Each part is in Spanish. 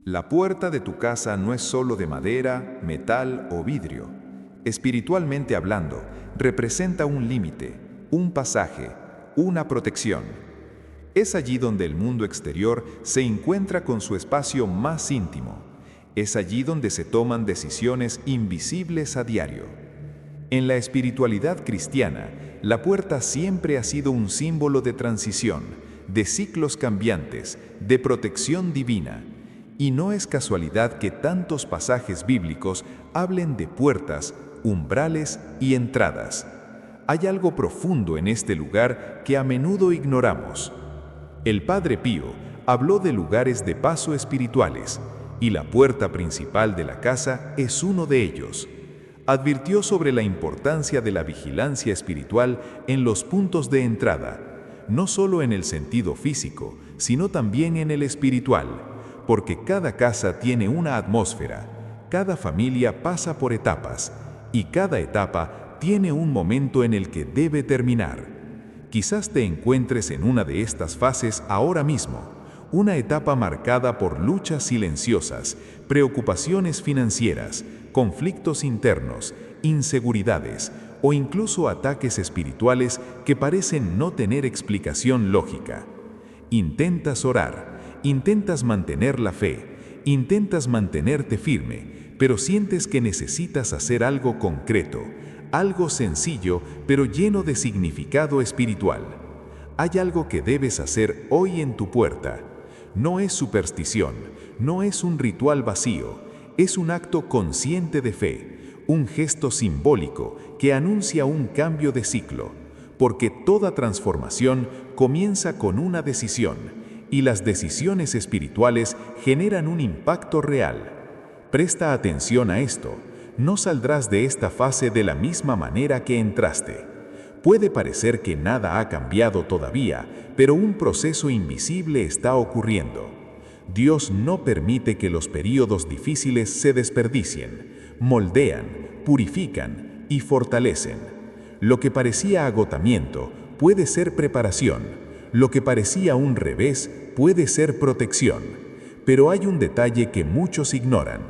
La puerta de tu casa no es solo de madera, metal o vidrio. Espiritualmente hablando, representa un límite, un pasaje, una protección. Es allí donde el mundo exterior se encuentra con su espacio más íntimo. Es allí donde se toman decisiones invisibles a diario. En la espiritualidad cristiana, la puerta siempre ha sido un símbolo de transición, de ciclos cambiantes, de protección divina. Y no es casualidad que tantos pasajes bíblicos hablen de puertas, umbrales y entradas. Hay algo profundo en este lugar que a menudo ignoramos. El Padre Pío habló de lugares de paso espirituales, y la puerta principal de la casa es uno de ellos. Advirtió sobre la importancia de la vigilancia espiritual en los puntos de entrada, no solo en el sentido físico, sino también en el espiritual, porque cada casa tiene una atmósfera, cada familia pasa por etapas, y cada etapa tiene un momento en el que debe terminar. Quizás te encuentres en una de estas fases ahora mismo, una etapa marcada por luchas silenciosas, preocupaciones financieras, conflictos internos, inseguridades o incluso ataques espirituales que parecen no tener explicación lógica. Intentas orar, intentas mantener la fe, intentas mantenerte firme, pero sientes que necesitas hacer algo concreto, algo sencillo pero lleno de significado espiritual. Hay algo que debes hacer hoy en tu puerta. No es superstición, no es un ritual vacío, es un acto consciente de fe, un gesto simbólico que anuncia un cambio de ciclo, porque toda transformación comienza con una decisión, y las decisiones espirituales generan un impacto real. Presta atención a esto, no saldrás de esta fase de la misma manera que entraste. Puede parecer que nada ha cambiado todavía, pero un proceso invisible está ocurriendo. Dios no permite que los períodos difíciles se desperdicien, moldean, purifican y fortalecen. Lo que parecía agotamiento puede ser preparación, lo que parecía un revés puede ser protección. Pero hay un detalle que muchos ignoran.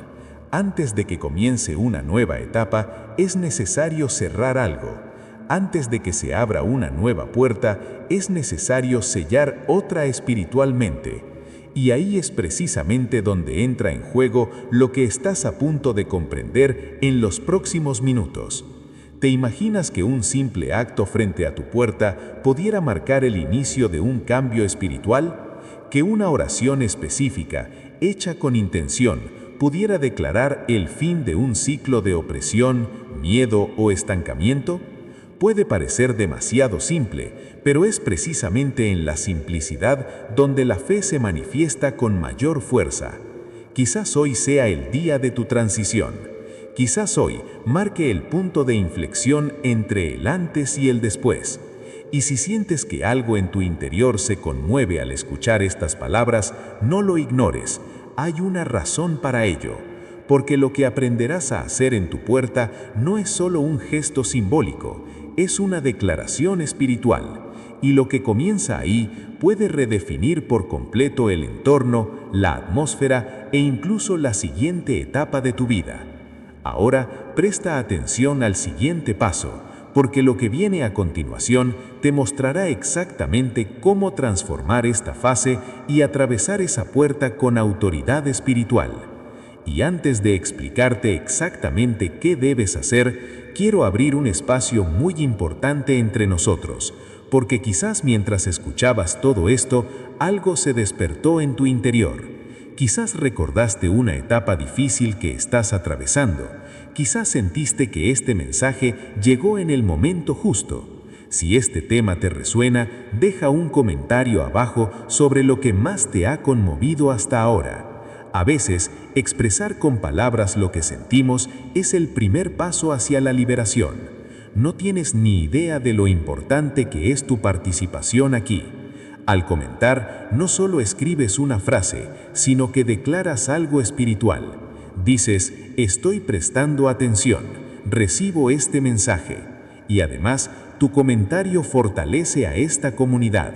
Antes de que comience una nueva etapa, es necesario cerrar algo. Antes de que se abra una nueva puerta, es necesario sellar otra espiritualmente. Y ahí es precisamente donde entra en juego lo que estás a punto de comprender en los próximos minutos. ¿Te imaginas que un simple acto frente a tu puerta pudiera marcar el inicio de un cambio espiritual? ¿Que una oración específica, hecha con intención, pudiera declarar el fin de un ciclo de opresión, miedo o estancamiento? Puede parecer demasiado simple, pero es precisamente en la simplicidad donde la fe se manifiesta con mayor fuerza. Quizás hoy sea el día de tu transición. Quizás hoy marque el punto de inflexión entre el antes y el después. Y si sientes que algo en tu interior se conmueve al escuchar estas palabras, no lo ignores. Hay una razón para ello. Porque lo que aprenderás a hacer en tu puerta no es solo un gesto simbólico, es una declaración espiritual. Y lo que comienza ahí puede redefinir por completo el entorno, la atmósfera e incluso la siguiente etapa de tu vida. Ahora presta atención al siguiente paso, porque lo que viene a continuación te mostrará exactamente cómo transformar esta fase y atravesar esa puerta con autoridad espiritual. Y antes de explicarte exactamente qué debes hacer, quiero abrir un espacio muy importante entre nosotros, porque quizás mientras escuchabas todo esto, algo se despertó en tu interior. Quizás recordaste una etapa difícil que estás atravesando. Quizás sentiste que este mensaje llegó en el momento justo. Si este tema te resuena, deja un comentario abajo sobre lo que más te ha conmovido hasta ahora. A veces, expresar con palabras lo que sentimos es el primer paso hacia la liberación. No tienes ni idea de lo importante que es tu participación aquí. Al comentar, no solo escribes una frase, sino que declaras algo espiritual. Dices, estoy prestando atención, recibo este mensaje. Y además, tu comentario fortalece a esta comunidad.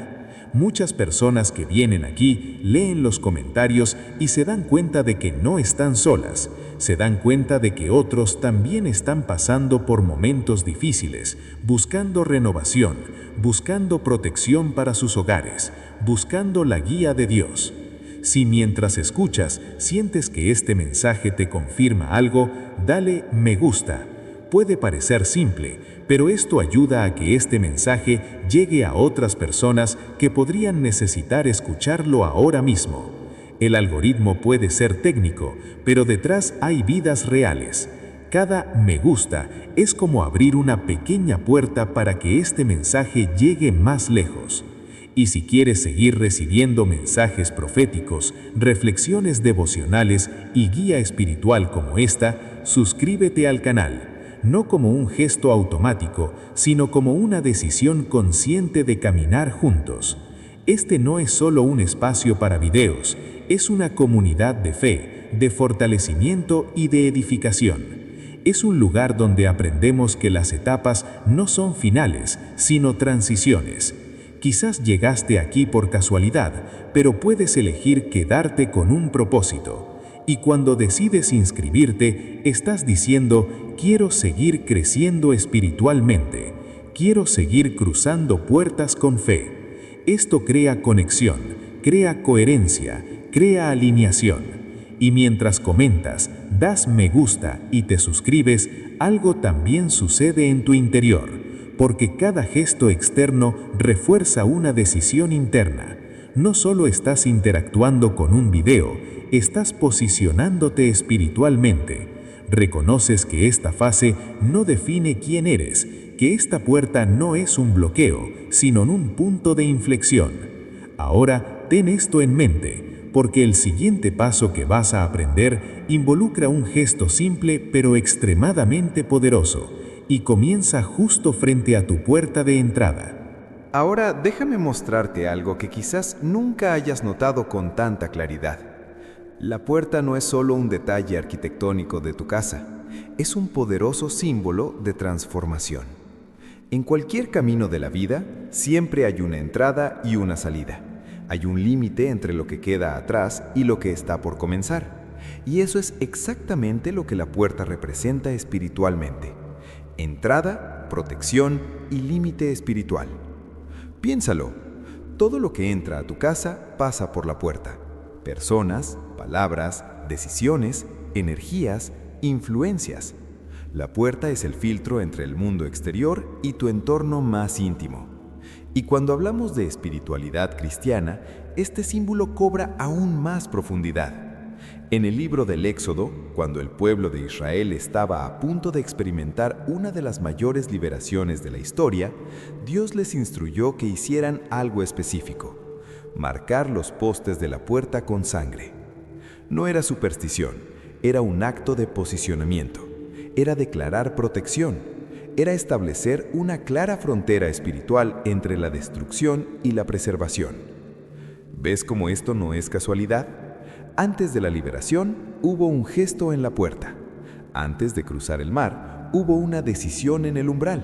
Muchas personas que vienen aquí leen los comentarios y se dan cuenta de que no están solas, se dan cuenta de que otros también están pasando por momentos difíciles, buscando renovación, buscando protección para sus hogares, buscando la guía de Dios. Si mientras escuchas sientes que este mensaje te confirma algo, dale me gusta. Puede parecer simple, pero esto ayuda a que este mensaje llegue a otras personas que podrían necesitar escucharlo ahora mismo. El algoritmo puede ser técnico, pero detrás hay vidas reales. Cada me gusta es como abrir una pequeña puerta para que este mensaje llegue más lejos. Y si quieres seguir recibiendo mensajes proféticos, reflexiones devocionales y guía espiritual como esta, suscríbete al canal. No como un gesto automático, sino como una decisión consciente de caminar juntos. Este no es solo un espacio para videos, es una comunidad de fe, de fortalecimiento y de edificación. Es un lugar donde aprendemos que las etapas no son finales, sino transiciones. Quizás llegaste aquí por casualidad, pero puedes elegir quedarte con un propósito. Y cuando decides inscribirte, estás diciendo, quiero seguir creciendo espiritualmente, quiero seguir cruzando puertas con fe. Esto crea conexión, crea coherencia, crea alineación. Y mientras comentas, das me gusta y te suscribes, algo también sucede en tu interior, porque cada gesto externo refuerza una decisión interna. No solo estás interactuando con un video, estás posicionándote espiritualmente. Reconoces que esta fase no define quién eres, que esta puerta no es un bloqueo, sino un punto de inflexión. Ahora, ten esto en mente, porque el siguiente paso que vas a aprender involucra un gesto simple pero extremadamente poderoso, y comienza justo frente a tu puerta de entrada. Ahora déjame mostrarte algo que quizás nunca hayas notado con tanta claridad. La puerta no es solo un detalle arquitectónico de tu casa, es un poderoso símbolo de transformación. En cualquier camino de la vida, siempre hay una entrada y una salida. Hay un límite entre lo que queda atrás y lo que está por comenzar. Y eso es exactamente lo que la puerta representa espiritualmente. Entrada, protección y límite espiritual. Piénsalo, todo lo que entra a tu casa pasa por la puerta. Personas, palabras, decisiones, energías, influencias. La puerta es el filtro entre el mundo exterior y tu entorno más íntimo. Y cuando hablamos de espiritualidad cristiana, este símbolo cobra aún más profundidad. En el libro del Éxodo, cuando el pueblo de Israel estaba a punto de experimentar una de las mayores liberaciones de la historia, Dios les instruyó que hicieran algo específico: marcar los postes de la puerta con sangre. No era superstición, era un acto de posicionamiento, era declarar protección, era establecer una clara frontera espiritual entre la destrucción y la preservación. ¿Ves cómo esto no es casualidad? Antes de la liberación, hubo un gesto en la puerta. Antes de cruzar el mar, hubo una decisión en el umbral.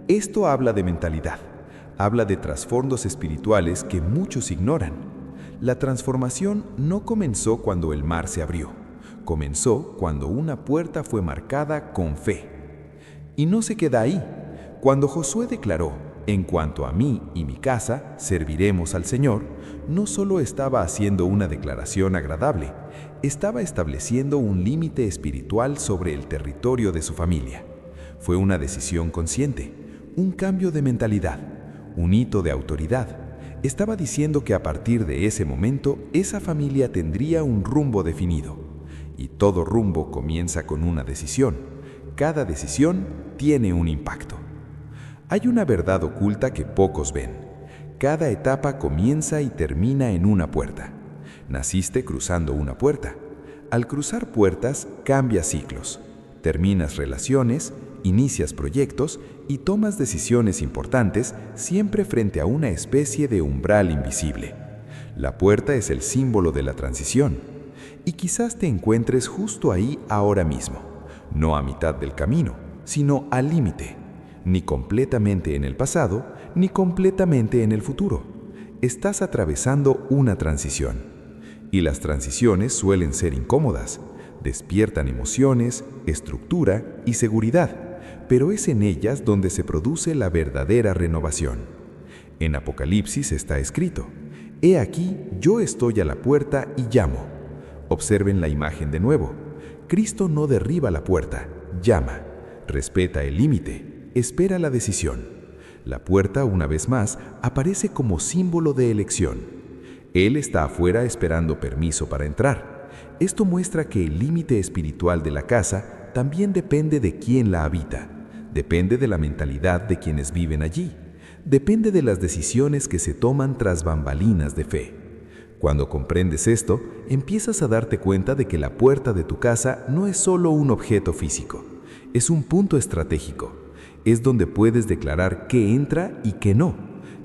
Esto habla de mentalidad, habla de trasfondos espirituales que muchos ignoran. La transformación no comenzó cuando el mar se abrió, comenzó cuando una puerta fue marcada con fe. Y no se queda ahí. Cuando Josué declaró, en cuanto a mí y mi casa, serviremos al Señor, no solo estaba haciendo una declaración agradable, estaba estableciendo un límite espiritual sobre el territorio de su familia. Fue una decisión consciente, un cambio de mentalidad, un hito de autoridad. Estaba diciendo que a partir de ese momento, esa familia tendría un rumbo definido. Y todo rumbo comienza con una decisión. Cada decisión tiene un impacto. Hay una verdad oculta que pocos ven. Cada etapa comienza y termina en una puerta. Naciste cruzando una puerta. Al cruzar puertas, cambias ciclos. Terminas relaciones, inicias proyectos y tomas decisiones importantes siempre frente a una especie de umbral invisible. La puerta es el símbolo de la transición. Y quizás te encuentres justo ahí ahora mismo. No a mitad del camino, sino al límite. Ni completamente en el pasado, ni completamente en el futuro. estás atravesando una transición. Y las transiciones suelen ser incómodas, despiertan emociones, estructura y seguridad, pero es en ellas donde se produce la verdadera renovación. En Apocalipsis está escrito: «He aquí, yo estoy a la puerta y llamo». Observen la imagen de nuevo. Cristo no derriba la puerta, llama, respeta el límite, espera la decisión. La puerta, una vez más, aparece como símbolo de elección. Él está afuera esperando permiso para entrar. Esto muestra que el límite espiritual de la casa también depende de quién la habita, depende de la mentalidad de quienes viven allí, depende de las decisiones que se toman tras bambalinas de fe. Cuando comprendes esto, empiezas a darte cuenta de que la puerta de tu casa no es solo un objeto físico, es un punto estratégico. Es donde puedes declarar qué entra y qué no,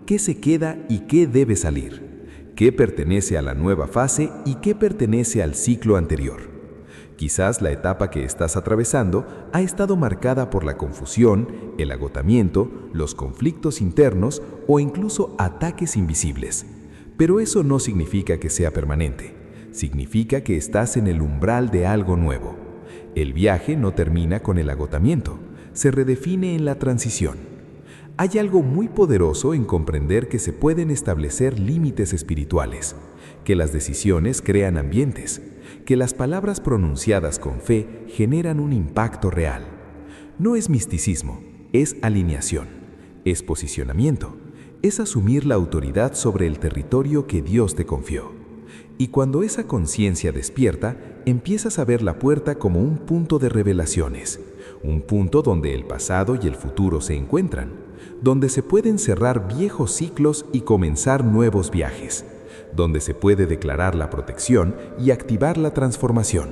qué se queda y qué debe salir, qué pertenece a la nueva fase y qué pertenece al ciclo anterior. Quizás la etapa que estás atravesando ha estado marcada por la confusión, el agotamiento, los conflictos internos o incluso ataques invisibles. Pero eso no significa que sea permanente. Significa que estás en el umbral de algo nuevo. El viaje no termina con el agotamiento, se redefine en la transición. Hay algo muy poderoso en comprender que se pueden establecer límites espirituales, que las decisiones crean ambientes, que las palabras pronunciadas con fe generan un impacto real. No es misticismo, es alineación, es posicionamiento, es asumir la autoridad sobre el territorio que Dios te confió. Y cuando esa conciencia despierta, empiezas a ver la puerta como un punto de revelaciones, un punto donde el pasado y el futuro se encuentran, donde se pueden cerrar viejos ciclos y comenzar nuevos viajes, donde se puede declarar la protección y activar la transformación.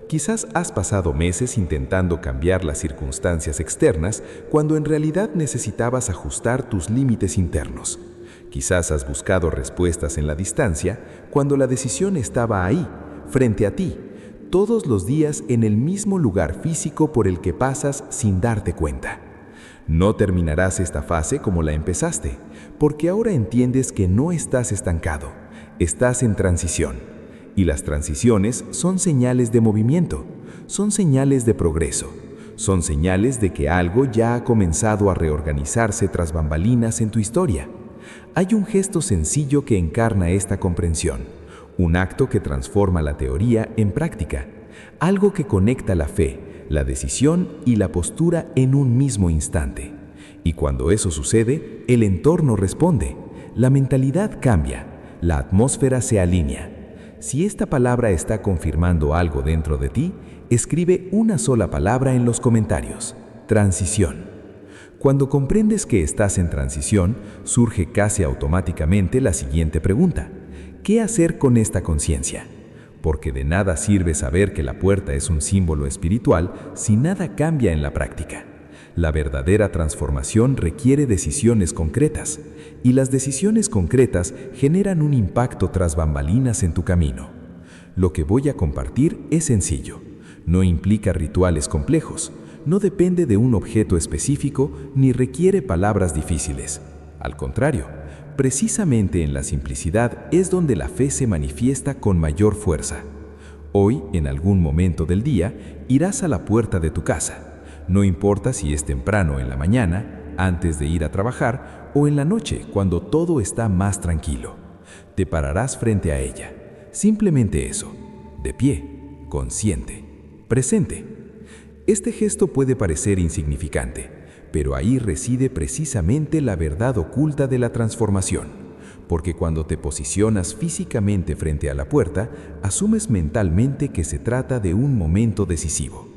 Quizás has pasado meses intentando cambiar las circunstancias externas cuando en realidad necesitabas ajustar tus límites internos. Quizás has buscado respuestas en la distancia cuando la decisión estaba ahí, frente a ti, todos los días en el mismo lugar físico por el que pasas sin darte cuenta. No terminarás esta fase como la empezaste, porque ahora entiendes que no estás estancado, estás en transición. Y las transiciones son señales de movimiento, son señales de progreso, son señales de que algo ya ha comenzado a reorganizarse tras bambalinas en tu historia. Hay un gesto sencillo que encarna esta comprensión, un acto que transforma la teoría en práctica, algo que conecta la fe, la decisión y la postura en un mismo instante. Y cuando eso sucede, el entorno responde, la mentalidad cambia, la atmósfera se alinea. Si esta palabra está confirmando algo dentro de ti, escribe una sola palabra en los comentarios: transición. Cuando comprendes que estás en transición, surge casi automáticamente la siguiente pregunta: ¿qué hacer con esta conciencia? Porque de nada sirve saber que la puerta es un símbolo espiritual si nada cambia en la práctica. La verdadera transformación requiere decisiones concretas, y las decisiones concretas generan un impacto tras bambalinas en tu camino. Lo que voy a compartir es sencillo, no implica rituales complejos, no depende de un objeto específico ni requiere palabras difíciles. Al contrario, precisamente en la simplicidad es donde la fe se manifiesta con mayor fuerza. Hoy, en algún momento del día, irás a la puerta de tu casa. No importa si es temprano en la mañana, antes de ir a trabajar, o en la noche cuando todo está más tranquilo. Te pararás frente a ella. Simplemente eso, de pie, consciente, presente. Este gesto puede parecer insignificante, pero ahí reside precisamente la verdad oculta de la transformación, porque cuando te posicionas físicamente frente a la puerta, asumes mentalmente que se trata de un momento decisivo.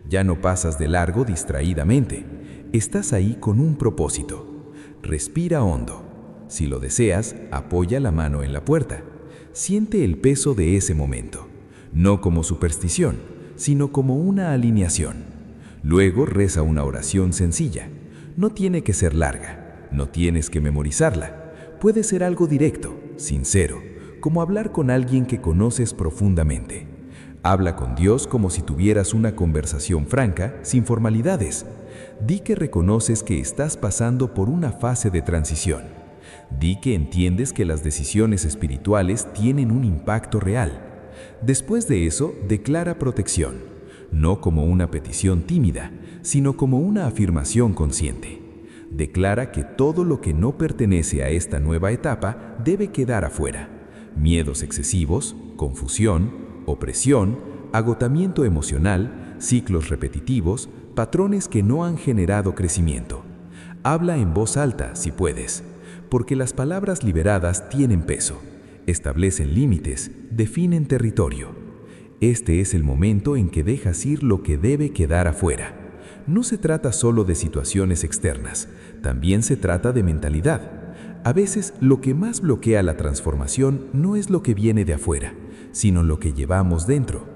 Ya no pasas de largo distraídamente, estás ahí con un propósito. Respira hondo. Si lo deseas, apoya la mano en la puerta. Siente el peso de ese momento, no como superstición, sino como una alineación. Luego reza una oración sencilla. No tiene que ser larga, no tienes que memorizarla. Puede ser algo directo, sincero, como hablar con alguien que conoces profundamente. Habla con Dios como si tuvieras una conversación franca, sin formalidades. Di que reconoces que estás pasando por una fase de transición. Di que entiendes que las decisiones espirituales tienen un impacto real. Después de eso, declara protección, no como una petición tímida, sino como una afirmación consciente. Declara que todo lo que no pertenece a esta nueva etapa debe quedar afuera. Miedos excesivos, confusión, opresión, agotamiento emocional, ciclos repetitivos, patrones que no han generado crecimiento. Habla en voz alta, si puedes, porque las palabras liberadas tienen peso, establecen límites, definen territorio. Este es el momento en que dejas ir lo que debe quedar afuera. No se trata solo de situaciones externas, también se trata de mentalidad. A veces lo que más bloquea la transformación no es lo que viene de afuera, sino lo que llevamos dentro.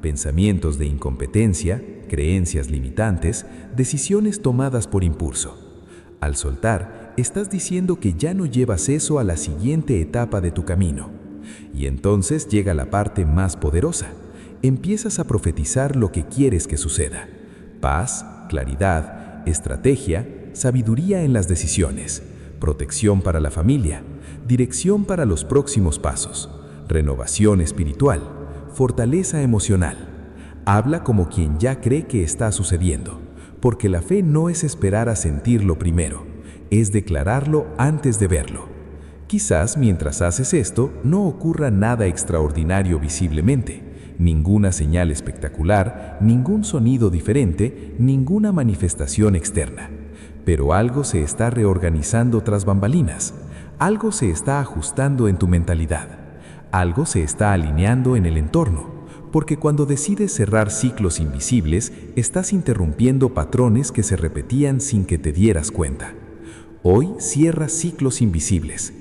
Pensamientos de incompetencia, creencias limitantes, decisiones tomadas por impulso. Al soltar, estás diciendo que ya no llevas eso a la siguiente etapa de tu camino. Y entonces llega la parte más poderosa. Empiezas a profetizar lo que quieres que suceda. Paz, claridad, estrategia, sabiduría en las decisiones, protección para la familia, dirección para los próximos pasos, renovación espiritual, fortaleza emocional. Habla como quien ya cree que está sucediendo, porque la fe no es esperar a sentirlo primero, es declararlo antes de verlo. Quizás mientras haces esto no ocurra nada extraordinario visiblemente, ninguna señal espectacular, ningún sonido diferente, ninguna manifestación externa. Pero algo se está reorganizando tras bambalinas, algo se está ajustando en tu mentalidad, algo se está alineando en el entorno, porque cuando decides cerrar ciclos invisibles, estás interrumpiendo patrones que se repetían sin que te dieras cuenta. Hoy cierras ciclos invisibles.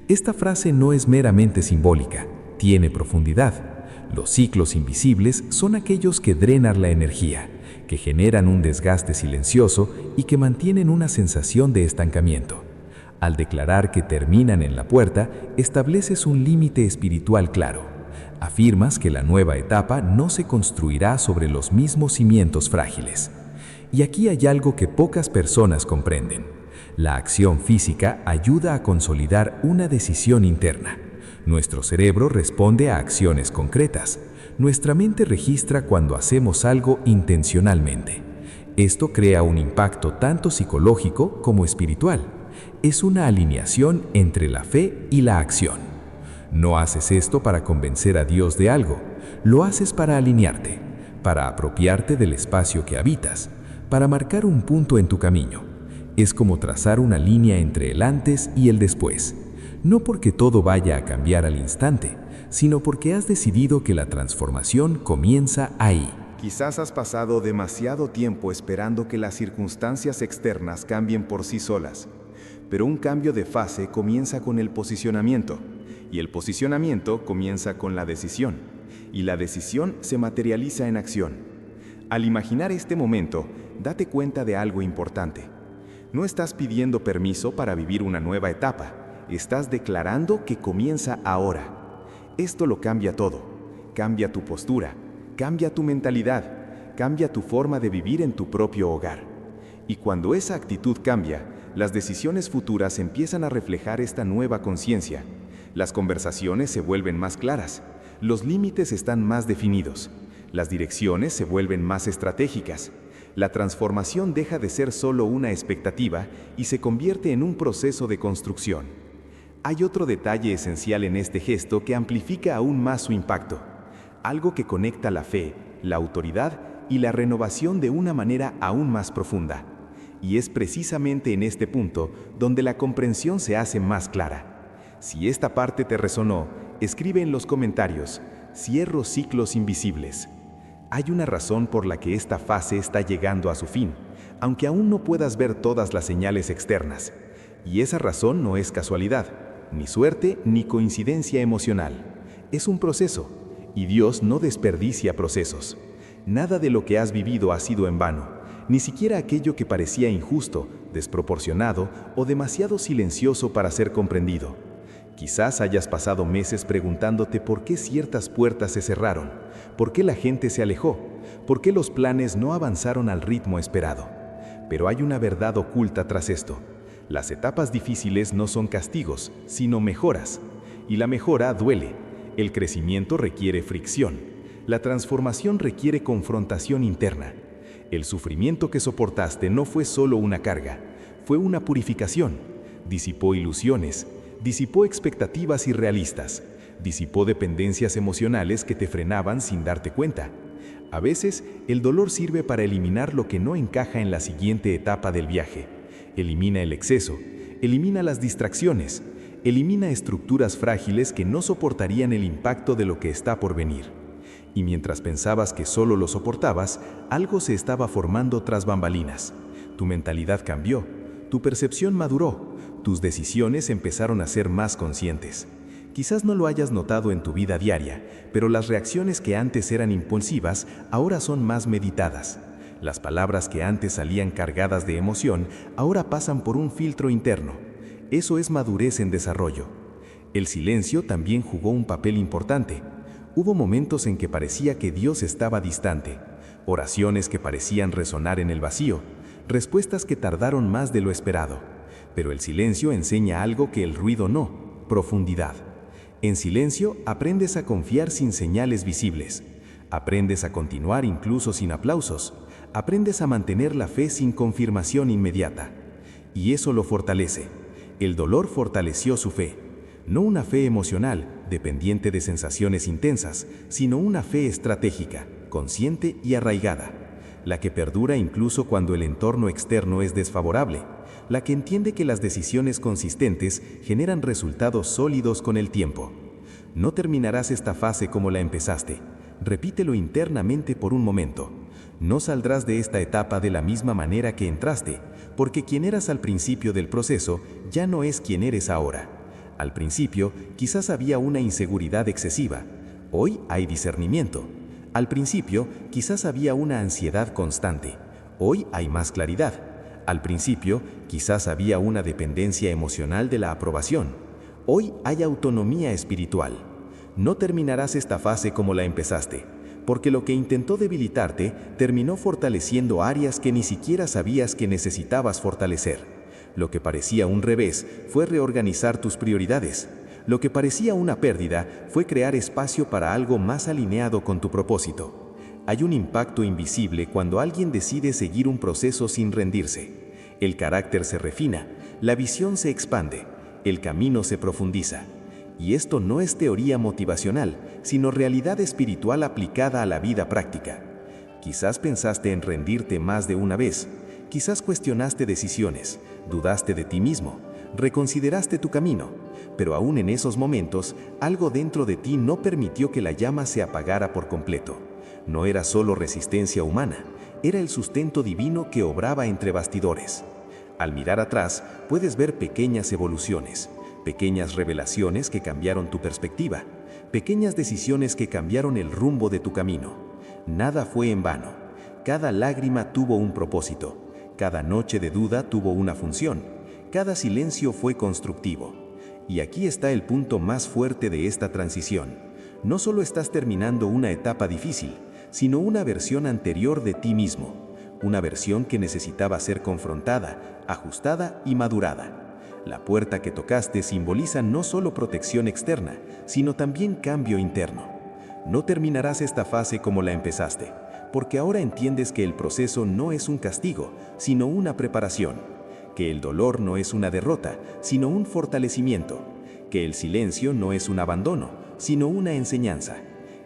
Esta frase no es meramente simbólica, tiene profundidad. Los ciclos invisibles son aquellos que drenan la energía, que generan un desgaste silencioso y que mantienen una sensación de estancamiento. Al declarar que terminan en la puerta, estableces un límite espiritual claro. Afirmas que la nueva etapa no se construirá sobre los mismos cimientos frágiles. Y aquí hay algo que pocas personas comprenden. La acción física ayuda a consolidar una decisión interna. Nuestro cerebro responde a acciones concretas. Nuestra mente registra cuando hacemos algo intencionalmente. Esto crea un impacto tanto psicológico como espiritual. Es una alineación entre la fe y la acción. No haces esto para convencer a Dios de algo, lo haces para alinearte, para apropiarte del espacio que habitas, para marcar un punto en tu camino. Es como trazar una línea entre el antes y el después. No porque todo vaya a cambiar al instante, sino porque has decidido que la transformación comienza ahí. Quizás has pasado demasiado tiempo esperando que las circunstancias externas cambien por sí solas, pero un cambio de fase comienza con el posicionamiento, y el posicionamiento comienza con la decisión, y la decisión se materializa en acción. Al imaginar este momento, date cuenta de algo importante. No estás pidiendo permiso para vivir una nueva etapa. Estás declarando que comienza ahora. Esto lo cambia todo. Cambia tu postura, cambia tu mentalidad, cambia tu forma de vivir en tu propio hogar. Y cuando esa actitud cambia, las decisiones futuras empiezan a reflejar esta nueva conciencia. Las conversaciones se vuelven más claras, los límites están más definidos, las direcciones se vuelven más estratégicas. La transformación deja de ser solo una expectativa y se convierte en un proceso de construcción. Hay otro detalle esencial en este gesto que amplifica aún más su impacto, algo que conecta la fe, la autoridad y la renovación de una manera aún más profunda. Y es precisamente en este punto donde la comprensión se hace más clara. Si esta parte te resonó, escribe en los comentarios: cierro ciclos invisibles. Hay una razón por la que esta fase está llegando a su fin, aunque aún no puedas ver todas las señales externas. Y esa razón no es casualidad, ni suerte, ni coincidencia emocional. Es un proceso, y Dios no desperdicia procesos. Nada de lo que has vivido ha sido en vano, ni siquiera aquello que parecía injusto, desproporcionado o demasiado silencioso para ser comprendido. Quizás hayas pasado meses preguntándote por qué ciertas puertas se cerraron, por qué la gente se alejó, por qué los planes no avanzaron al ritmo esperado. Pero hay una verdad oculta tras esto. Las etapas difíciles no son castigos, sino mejoras. Y la mejora duele. El crecimiento requiere fricción. La transformación requiere confrontación interna. El sufrimiento que soportaste no fue solo una carga, fue una purificación. Disipó ilusiones, disipó expectativas irrealistas, disipó dependencias emocionales que te frenaban sin darte cuenta. A veces, el dolor sirve para eliminar lo que no encaja en la siguiente etapa del viaje. Elimina el exceso, elimina las distracciones, elimina estructuras frágiles que no soportarían el impacto de lo que está por venir. Y mientras pensabas que solo lo soportabas, algo se estaba formando tras bambalinas. Tu mentalidad cambió, tu percepción maduró, tus decisiones empezaron a ser más conscientes. Quizás no lo hayas notado en tu vida diaria, pero las reacciones que antes eran impulsivas ahora son más meditadas. Las palabras que antes salían cargadas de emoción ahora pasan por un filtro interno. Eso es madurez en desarrollo. El silencio también jugó un papel importante. Hubo momentos en que parecía que Dios estaba distante, oraciones que parecían resonar en el vacío, respuestas que tardaron más de lo esperado. Pero el silencio enseña algo que el ruido no: profundidad. En silencio aprendes a confiar sin señales visibles. Aprendes a continuar incluso sin aplausos. Aprendes a mantener la fe sin confirmación inmediata. Y eso lo fortalece. El dolor fortaleció su fe. No una fe emocional, dependiente de sensaciones intensas, sino una fe estratégica, consciente y arraigada. La que perdura incluso cuando el entorno externo es desfavorable. La que entiende que las decisiones consistentes generan resultados sólidos con el tiempo. No terminarás esta fase como la empezaste. Repítelo internamente por un momento. No saldrás de esta etapa de la misma manera que entraste, porque quien eras al principio del proceso ya no es quien eres ahora. Al principio, quizás había una inseguridad excesiva. Hoy hay discernimiento. Al principio, quizás había una ansiedad constante. Hoy hay más claridad. Al principio, quizás había una dependencia emocional de la aprobación. Hoy hay autonomía espiritual. No terminarás esta fase como la empezaste, porque lo que intentó debilitarte terminó fortaleciendo áreas que ni siquiera sabías que necesitabas fortalecer. Lo que parecía un revés fue reorganizar tus prioridades. Lo que parecía una pérdida fue crear espacio para algo más alineado con tu propósito. Hay un impacto invisible cuando alguien decide seguir un proceso sin rendirse. El carácter se refina, la visión se expande, el camino se profundiza. Y esto no es teoría motivacional, sino realidad espiritual aplicada a la vida práctica. Quizás pensaste en rendirte más de una vez. Quizás cuestionaste decisiones, dudaste de ti mismo, reconsideraste tu camino, pero aún en esos momentos, algo dentro de ti no permitió que la llama se apagara por completo. No era solo resistencia humana, era el sustento divino que obraba entre bastidores. Al mirar atrás, puedes ver pequeñas evoluciones, pequeñas revelaciones que cambiaron tu perspectiva, pequeñas decisiones que cambiaron el rumbo de tu camino. Nada fue en vano. Cada lágrima tuvo un propósito. Cada noche de duda tuvo una función. Cada silencio fue constructivo. Y aquí está el punto más fuerte de esta transición. No solo estás terminando una etapa difícil, sino una versión anterior de ti mismo. Una versión que necesitaba ser confrontada, ajustada y madurada. La puerta que tocaste simboliza no solo protección externa, sino también cambio interno. No terminarás esta fase como la empezaste, porque ahora entiendes que el proceso no es un castigo, sino una preparación, que el dolor no es una derrota, sino un fortalecimiento, que el silencio no es un abandono, sino una enseñanza.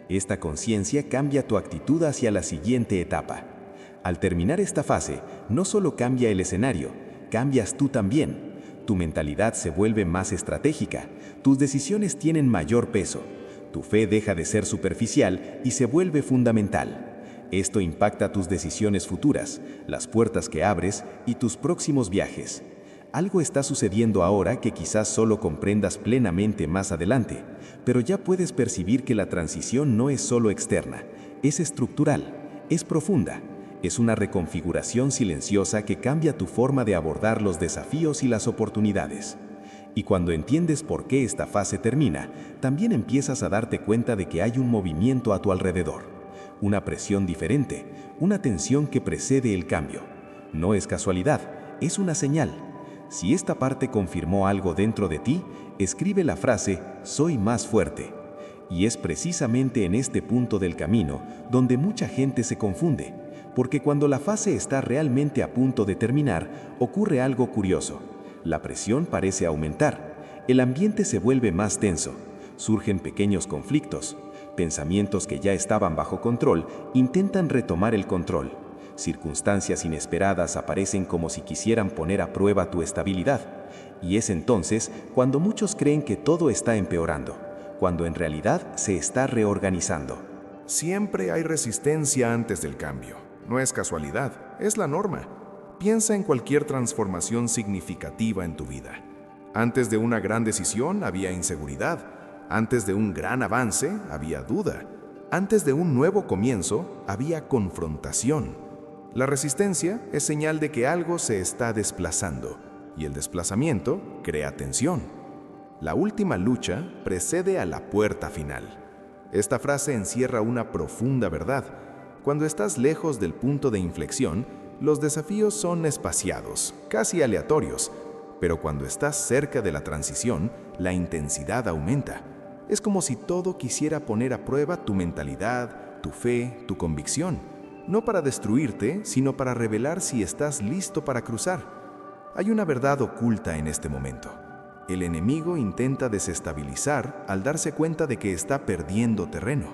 Esta conciencia cambia tu actitud hacia la siguiente etapa. Al terminar esta fase, no solo cambia el escenario, cambias tú también. Tu mentalidad se vuelve más estratégica, tus decisiones tienen mayor peso, tu fe deja de ser superficial y se vuelve fundamental. Esto impacta tus decisiones futuras, las puertas que abres y tus próximos viajes. Algo está sucediendo ahora que quizás solo comprendas plenamente más adelante, pero ya puedes percibir que la transición no es solo externa, es estructural, es profunda. Es una reconfiguración silenciosa que cambia tu forma de abordar los desafíos y las oportunidades. Y cuando entiendes por qué esta fase termina, también empiezas a darte cuenta de que hay un movimiento a tu alrededor. Una presión diferente, una tensión que precede el cambio. No es casualidad, es una señal. Si esta parte confirmó algo dentro de ti, escribe la frase «soy más fuerte». Y es precisamente en este punto del camino donde mucha gente se confunde, porque cuando la fase está realmente a punto de terminar, ocurre algo curioso. La presión parece aumentar, el ambiente se vuelve más tenso, surgen pequeños conflictos, pensamientos que ya estaban bajo control intentan retomar el control. Circunstancias inesperadas aparecen como si quisieran poner a prueba tu estabilidad. Y es entonces cuando muchos creen que todo está empeorando, cuando en realidad se está reorganizando. Siempre hay resistencia antes del cambio. No es casualidad, es la norma. Piensa en cualquier transformación significativa en tu vida. Antes de una gran decisión había inseguridad. Antes de un gran avance había duda. Antes de un nuevo comienzo había confrontación. La resistencia es señal de que algo se está desplazando, y el desplazamiento crea tensión. La última lucha precede a la puerta final. Esta frase encierra una profunda verdad. Cuando estás lejos del punto de inflexión, los desafíos son espaciados, casi aleatorios, pero cuando estás cerca de la transición, la intensidad aumenta. Es como si todo quisiera poner a prueba tu mentalidad, tu fe, tu convicción, no para destruirte, sino para revelar si estás listo para cruzar. Hay una verdad oculta en este momento. El enemigo intenta desestabilizar al darse cuenta de que está perdiendo terreno.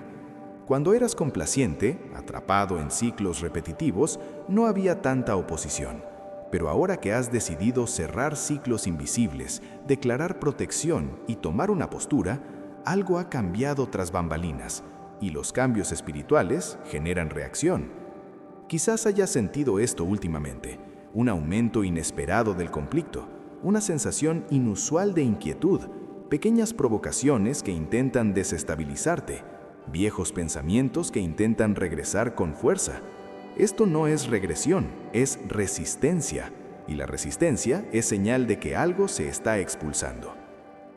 Cuando eras complaciente, atrapado en ciclos repetitivos, no había tanta oposición. Pero ahora que has decidido cerrar ciclos invisibles, declarar protección y tomar una postura, algo ha cambiado tras bambalinas, y los cambios espirituales generan reacción. Quizás hayas sentido esto últimamente, un aumento inesperado del conflicto, una sensación inusual de inquietud, pequeñas provocaciones que intentan desestabilizarte, viejos pensamientos que intentan regresar con fuerza. Esto no es regresión, es resistencia, y la resistencia es señal de que algo se está expulsando.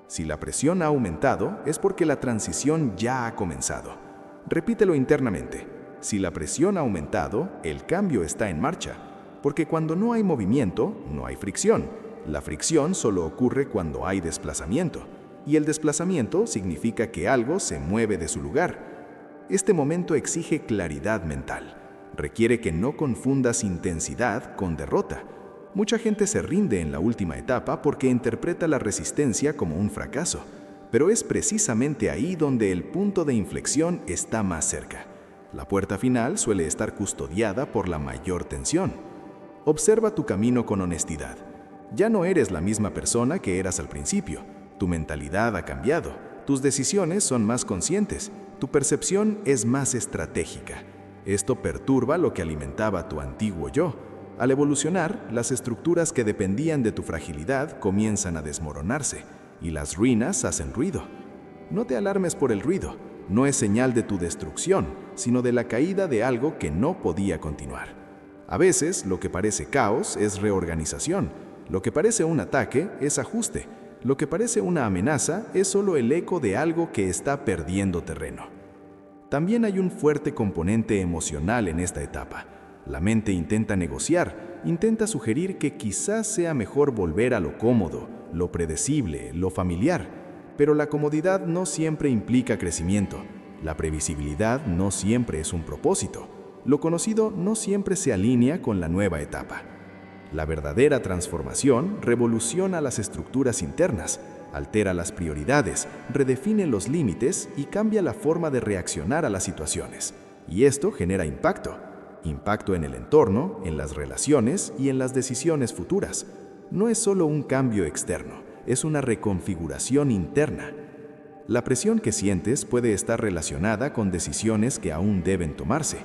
Si la presión ha aumentado, es porque la transición ya ha comenzado. Repítelo internamente. Si la presión ha aumentado, el cambio está en marcha, porque cuando no hay movimiento, no hay fricción. La fricción solo ocurre cuando hay desplazamiento, y el desplazamiento significa que algo se mueve de su lugar. Este momento exige claridad mental. Requiere que no confundas intensidad con derrota. Mucha gente se rinde en la última etapa porque interpreta la resistencia como un fracaso, pero es precisamente ahí donde el punto de inflexión está más cerca. La puerta final suele estar custodiada por la mayor tensión. Observa tu camino con honestidad. Ya no eres la misma persona que eras al principio. Tu mentalidad ha cambiado. Tus decisiones son más conscientes. Tu percepción es más estratégica. Esto perturba lo que alimentaba tu antiguo yo. Al evolucionar, las estructuras que dependían de tu fragilidad comienzan a desmoronarse, y las ruinas hacen ruido. No te alarmes por el ruido. No es señal de tu destrucción, sino de la caída de algo que no podía continuar. A veces, lo que parece caos es reorganización. Lo que parece un ataque es ajuste. Lo que parece una amenaza es solo el eco de algo que está perdiendo terreno. También hay un fuerte componente emocional en esta etapa. La mente intenta negociar, intenta sugerir que quizás sea mejor volver a lo cómodo, lo predecible, lo familiar. Pero la comodidad no siempre implica crecimiento. La previsibilidad no siempre es un propósito. Lo conocido no siempre se alinea con la nueva etapa. La verdadera transformación revoluciona las estructuras internas, altera las prioridades, redefine los límites y cambia la forma de reaccionar a las situaciones. Y esto genera impacto. Impacto en el entorno, en las relaciones y en las decisiones futuras. No es solo un cambio externo, es una reconfiguración interna. La presión que sientes puede estar relacionada con decisiones que aún deben tomarse.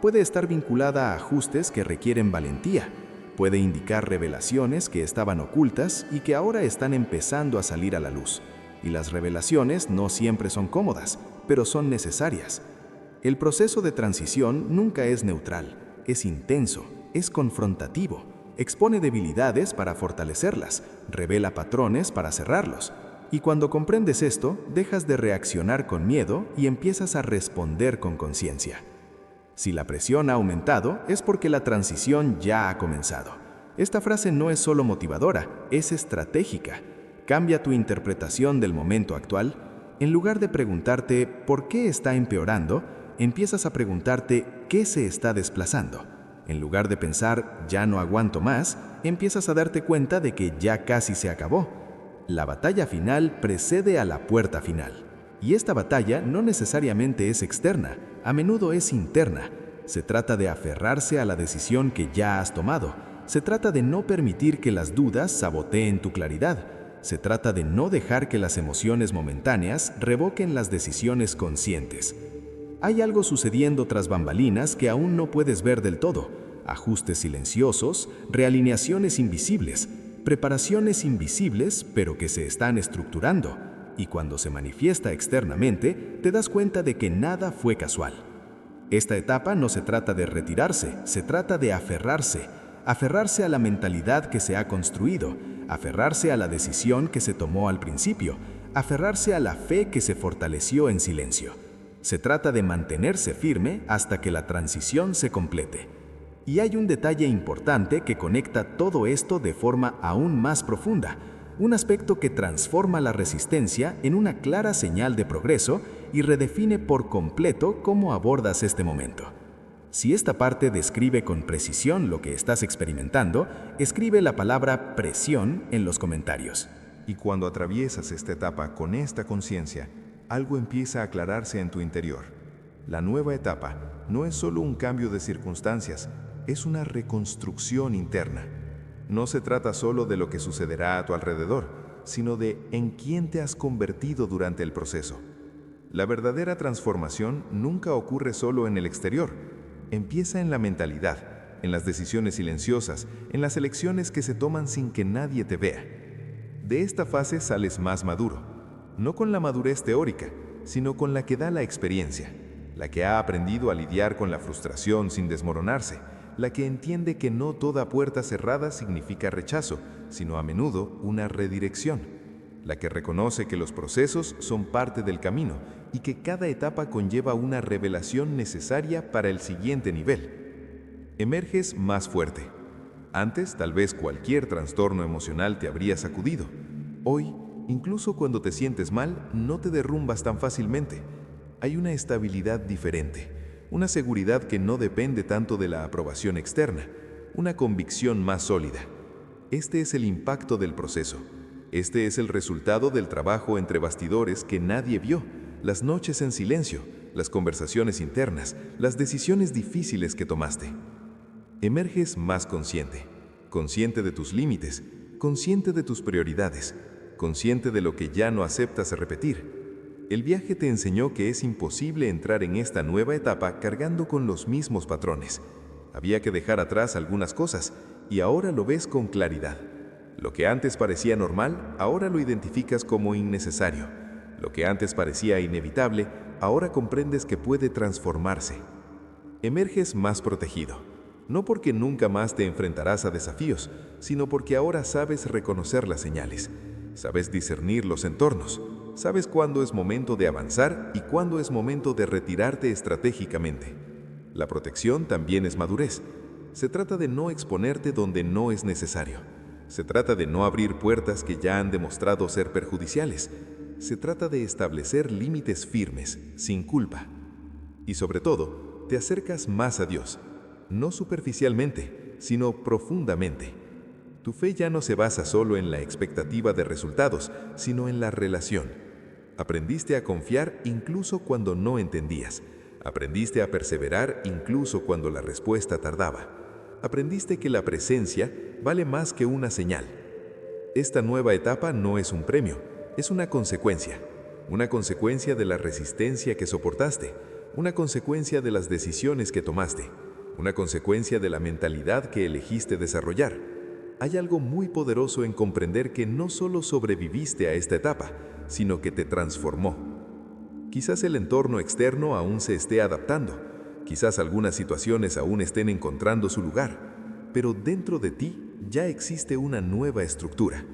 Puede estar vinculada a ajustes que requieren valentía. Puede indicar revelaciones que estaban ocultas y que ahora están empezando a salir a la luz. Y las revelaciones no siempre son cómodas, pero son necesarias. El proceso de transición nunca es neutral, es intenso, es confrontativo, expone debilidades para fortalecerlas, revela patrones para cerrarlos. Y cuando comprendes esto, dejas de reaccionar con miedo y empiezas a responder con conciencia. Si la presión ha aumentado, es porque la transición ya ha comenzado. Esta frase no es solo motivadora, es estratégica. Cambia tu interpretación del momento actual. En lugar de preguntarte ¿por qué está empeorando?, empiezas a preguntarte ¿qué se está desplazando? En lugar de pensar «ya no aguanto más», empiezas a darte cuenta de que ya casi se acabó. La batalla final precede a la puerta final. Y esta batalla no necesariamente es externa, a menudo es interna. Se trata de aferrarse a la decisión que ya has tomado. Se trata de no permitir que las dudas saboteen tu claridad. Se trata de no dejar que las emociones momentáneas revoquen las decisiones conscientes. Hay algo sucediendo tras bambalinas que aún no puedes ver del todo. Ajustes silenciosos, realineaciones invisibles, preparaciones invisibles pero que se están estructurando. Y cuando se manifiesta externamente, te das cuenta de que nada fue casual. Esta etapa no se trata de retirarse, se trata de aferrarse. Aferrarse a la mentalidad que se ha construido, aferrarse a la decisión que se tomó al principio, aferrarse a la fe que se fortaleció en silencio. Se trata de mantenerse firme hasta que la transición se complete. Y hay un detalle importante que conecta todo esto de forma aún más profunda, un aspecto que transforma la resistencia en una clara señal de progreso y redefine por completo cómo abordas este momento. Si esta parte describe con precisión lo que estás experimentando, escribe la palabra presión en los comentarios. Y cuando atraviesas esta etapa con esta conciencia, algo empieza a aclararse en tu interior. La nueva etapa no es solo un cambio de circunstancias, es una reconstrucción interna. No se trata solo de lo que sucederá a tu alrededor, sino de en quién te has convertido durante el proceso. La verdadera transformación nunca ocurre solo en el exterior. Empieza en la mentalidad, en las decisiones silenciosas, en las elecciones que se toman sin que nadie te vea. De esta fase sales más maduro. No con la madurez teórica, sino con la que da la experiencia, la que ha aprendido a lidiar con la frustración sin desmoronarse, la que entiende que no toda puerta cerrada significa rechazo, sino a menudo una redirección, la que reconoce que los procesos son parte del camino y que cada etapa conlleva una revelación necesaria para el siguiente nivel. Emerges más fuerte. Antes, tal vez cualquier trastorno emocional te habría sacudido. Hoy, incluso cuando te sientes mal, no te derrumbas tan fácilmente. Hay una estabilidad diferente, una seguridad que no depende tanto de la aprobación externa, una convicción más sólida. Este es el impacto del proceso. Este es el resultado del trabajo entre bastidores que nadie vio, las noches en silencio, las conversaciones internas, las decisiones difíciles que tomaste. Emerges más consciente, consciente de tus límites, consciente de tus prioridades, consciente de lo que ya no aceptas repetir. El viaje te enseñó que es imposible entrar en esta nueva etapa cargando con los mismos patrones. Había que dejar atrás algunas cosas y ahora lo ves con claridad. Lo que antes parecía normal, ahora lo identificas como innecesario. Lo que antes parecía inevitable, ahora comprendes que puede transformarse. Emerges más protegido. No porque nunca más te enfrentarás a desafíos, sino porque ahora sabes reconocer las señales. Sabes discernir los entornos. Sabes cuándo es momento de avanzar y cuándo es momento de retirarte estratégicamente. La protección también es madurez. Se trata de no exponerte donde no es necesario. Se trata de no abrir puertas que ya han demostrado ser perjudiciales. Se trata de establecer límites firmes, sin culpa. Y sobre todo, te acercas más a Dios. No superficialmente, sino profundamente. Tu fe ya no se basa solo en la expectativa de resultados, sino en la relación. Aprendiste a confiar incluso cuando no entendías. Aprendiste a perseverar incluso cuando la respuesta tardaba. Aprendiste que la presencia vale más que una señal. Esta nueva etapa no es un premio, es una consecuencia de la resistencia que soportaste, una consecuencia de las decisiones que tomaste, una consecuencia de la mentalidad que elegiste desarrollar. Hay algo muy poderoso en comprender que no solo sobreviviste a esta etapa, sino que te transformó. Quizás el entorno externo aún se esté adaptando, quizás algunas situaciones aún estén encontrando su lugar, pero dentro de ti ya existe una nueva estructura.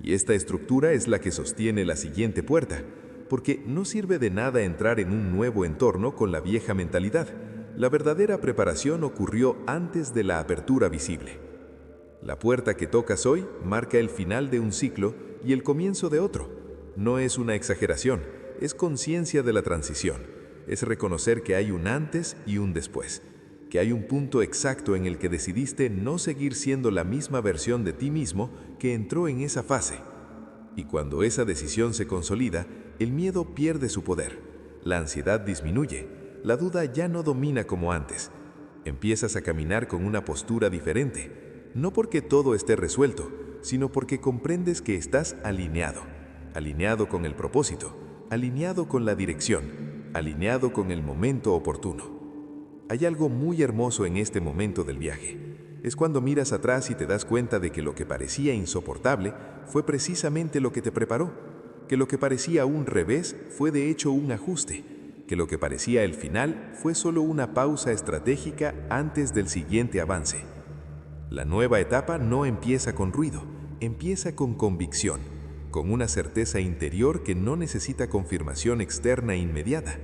Y esta estructura es la que sostiene la siguiente puerta, porque no sirve de nada entrar en un nuevo entorno con la vieja mentalidad. La verdadera preparación ocurrió antes de la apertura visible. La puerta que tocas hoy marca el final de un ciclo y el comienzo de otro. No es una exageración, es conciencia de la transición. Es reconocer que hay un antes y un después, que hay un punto exacto en el que decidiste no seguir siendo la misma versión de ti mismo que entró en esa fase. Y cuando esa decisión se consolida, el miedo pierde su poder, la ansiedad disminuye, la duda ya no domina como antes. Empiezas a caminar con una postura diferente, no porque todo esté resuelto, sino porque comprendes que estás alineado, alineado con el propósito, alineado con la dirección, alineado con el momento oportuno. Hay algo muy hermoso en este momento del viaje. Es cuando miras atrás y te das cuenta de que lo que parecía insoportable fue precisamente lo que te preparó, que lo que parecía un revés fue de hecho un ajuste, que lo que parecía el final fue solo una pausa estratégica antes del siguiente avance. La nueva etapa no empieza con ruido, empieza con convicción, con una certeza interior que no necesita confirmación externa inmediata,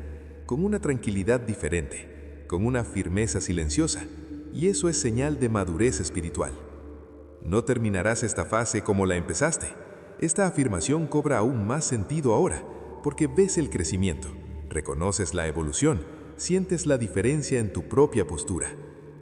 con una tranquilidad diferente, con una firmeza silenciosa, y eso es señal de madurez espiritual. No terminarás esta fase como la empezaste. Esta afirmación cobra aún más sentido ahora, porque ves el crecimiento, reconoces la evolución, sientes la diferencia en tu propia postura,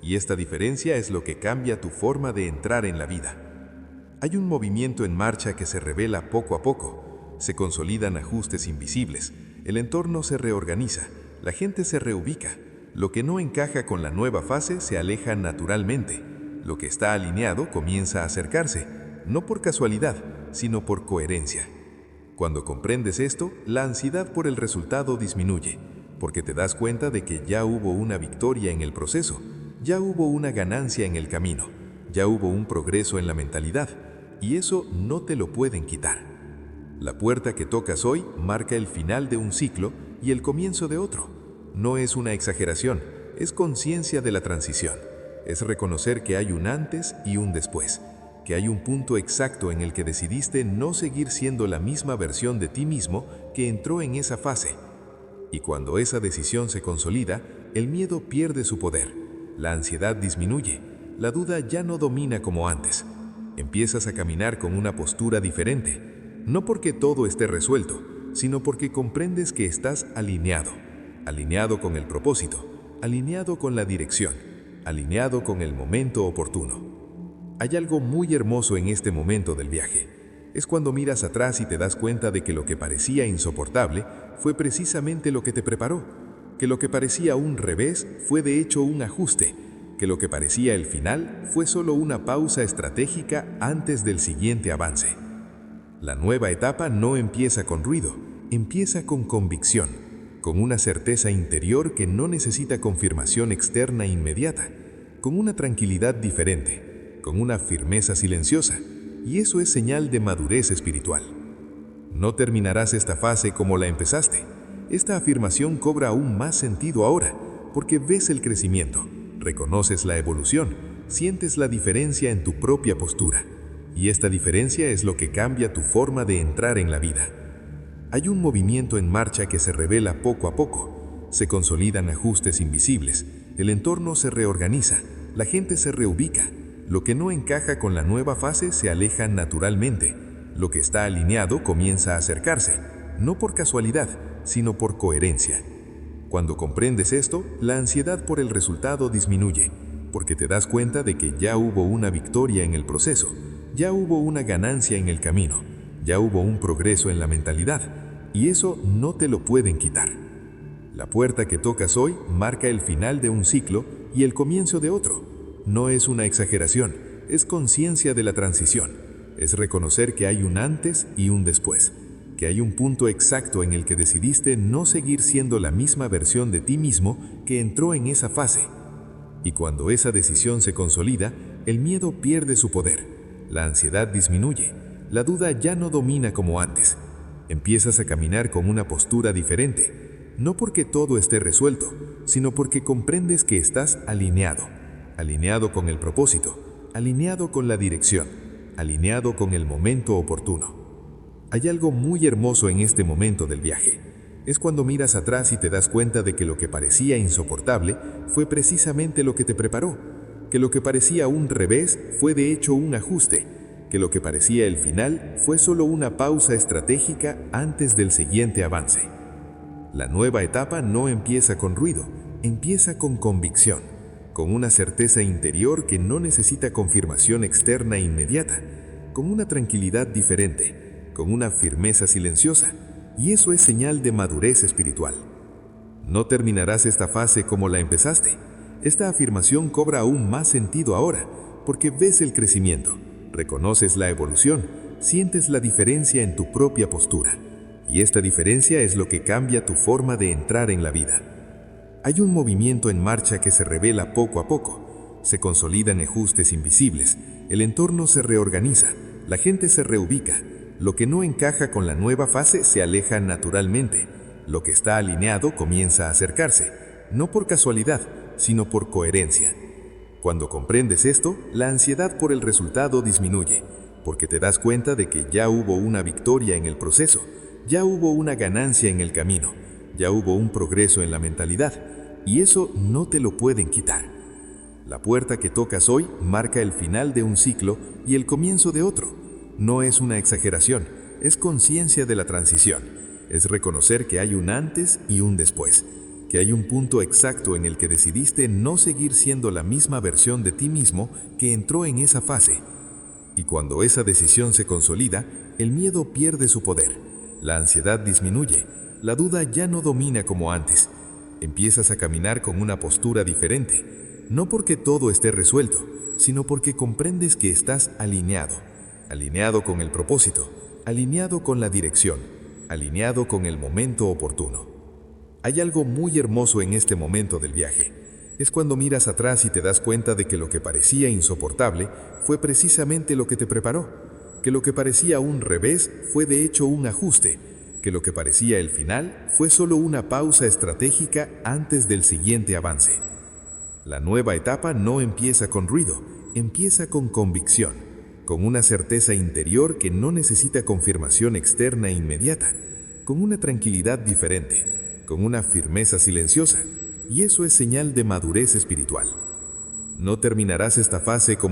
y esta diferencia es lo que cambia tu forma de entrar en la vida. Hay un movimiento en marcha que se revela poco a poco, se consolidan ajustes invisibles, el entorno se reorganiza, la gente se reubica, lo que no encaja con la nueva fase se aleja naturalmente, lo que está alineado comienza a acercarse, no por casualidad, sino por coherencia. Cuando comprendes esto, la ansiedad por el resultado disminuye, porque te das cuenta de que ya hubo una victoria en el proceso, ya hubo una ganancia en el camino, ya hubo un progreso en la mentalidad, y eso no te lo pueden quitar. La puerta que tocas hoy marca el final de un ciclo y el comienzo de otro. No es una exageración, es conciencia de la transición. Es reconocer que hay un antes y un después, que hay un punto exacto en el que decidiste no seguir siendo la misma versión de ti mismo que entró en esa fase. Y cuando esa decisión se consolida, el miedo pierde su poder, la ansiedad disminuye, la duda ya no domina como antes. Empiezas a caminar con una postura diferente, no porque todo esté resuelto, sino porque comprendes que estás alineado, alineado con el propósito, alineado con la dirección, alineado con el momento oportuno. Hay algo muy hermoso en este momento del viaje. Es cuando miras atrás y te das cuenta de que lo que parecía insoportable fue precisamente lo que te preparó, que lo que parecía un revés fue de hecho un ajuste, que lo que parecía el final fue solo una pausa estratégica antes del siguiente avance. La nueva etapa no empieza con ruido, empieza con convicción, con una certeza interior que no necesita confirmación externa inmediata, con una tranquilidad diferente, con una firmeza silenciosa, y eso es señal de madurez espiritual. No terminarás esta fase como la empezaste. Esta afirmación cobra aún más sentido ahora, porque ves el crecimiento, reconoces la evolución, sientes la diferencia en tu propia postura, y esta diferencia es lo que cambia tu forma de entrar en la vida. Hay un movimiento en marcha que se revela poco a poco, se consolidan ajustes invisibles, el entorno se reorganiza, la gente se reubica, lo que no encaja con la nueva fase se aleja naturalmente, lo que está alineado comienza a acercarse, no por casualidad, sino por coherencia. Cuando comprendes esto, la ansiedad por el resultado disminuye, porque te das cuenta de que ya hubo una victoria en el proceso, ya hubo una ganancia en el camino, ya hubo un progreso en la mentalidad, y eso no te lo pueden quitar. La puerta que tocas hoy marca el final de un ciclo y el comienzo de otro. No es una exageración, es conciencia de la transición, es reconocer que hay un antes y un después, que hay un punto exacto en el que decidiste no seguir siendo la misma versión de ti mismo que entró en esa fase. Y cuando esa decisión se consolida, el miedo pierde su poder, la ansiedad disminuye, la duda ya no domina como antes. Empiezas a caminar con una postura diferente, no porque todo esté resuelto, sino porque comprendes que estás alineado, alineado con el propósito, alineado con la dirección, alineado con el momento oportuno. Hay algo muy hermoso en este momento del viaje. Es cuando miras atrás y te das cuenta de que lo que parecía insoportable fue precisamente lo que te preparó, que lo que parecía un revés fue de hecho un ajuste, que lo que parecía el final fue solo una pausa estratégica antes del siguiente avance. La nueva etapa no empieza con ruido, empieza con convicción, con una certeza interior que no necesita confirmación externa inmediata, con una tranquilidad diferente, con una firmeza silenciosa, y eso es señal de madurez espiritual. No terminarás esta fase como la empezaste. Esta afirmación cobra aún más sentido ahora, porque ves el crecimiento, reconoces la evolución, sientes la diferencia en tu propia postura. Y esta diferencia es lo que cambia tu forma de entrar en la vida. Hay un movimiento en marcha que se revela poco a poco. Se consolidan ajustes invisibles, el entorno se reorganiza, la gente se reubica. Lo que no encaja con la nueva fase se aleja naturalmente. Lo que está alineado comienza a acercarse, no por casualidad, sino por coherencia. Cuando comprendes esto, la ansiedad por el resultado disminuye, porque te das cuenta de que ya hubo una victoria en el proceso, ya hubo una ganancia en el camino, ya hubo un progreso en la mentalidad, y eso no te lo pueden quitar. La puerta que tocas hoy marca el final de un ciclo y el comienzo de otro. No es una exageración, es conciencia de la transición. Es reconocer que hay un antes y un después, que hay un punto exacto en el que decidiste no seguir siendo la misma versión de ti mismo que entró en esa fase. Y cuando esa decisión se consolida, el miedo pierde su poder. La ansiedad disminuye, la duda ya no domina como antes. Empiezas a caminar con una postura diferente, no porque todo esté resuelto, sino porque comprendes que estás alineado con el propósito, alineado con la dirección, alineado con el momento oportuno. Hay algo muy hermoso en este momento del viaje. Es cuando miras atrás y te das cuenta de que lo que parecía insoportable fue precisamente lo que te preparó, que lo que parecía un revés fue de hecho un ajuste, que lo que parecía el final fue solo una pausa estratégica antes del siguiente avance. La nueva etapa no empieza con ruido, empieza con convicción, con una certeza interior que no necesita confirmación externa inmediata, con una tranquilidad diferente, con una firmeza silenciosa, y eso es señal de madurez espiritual. No terminarás esta fase como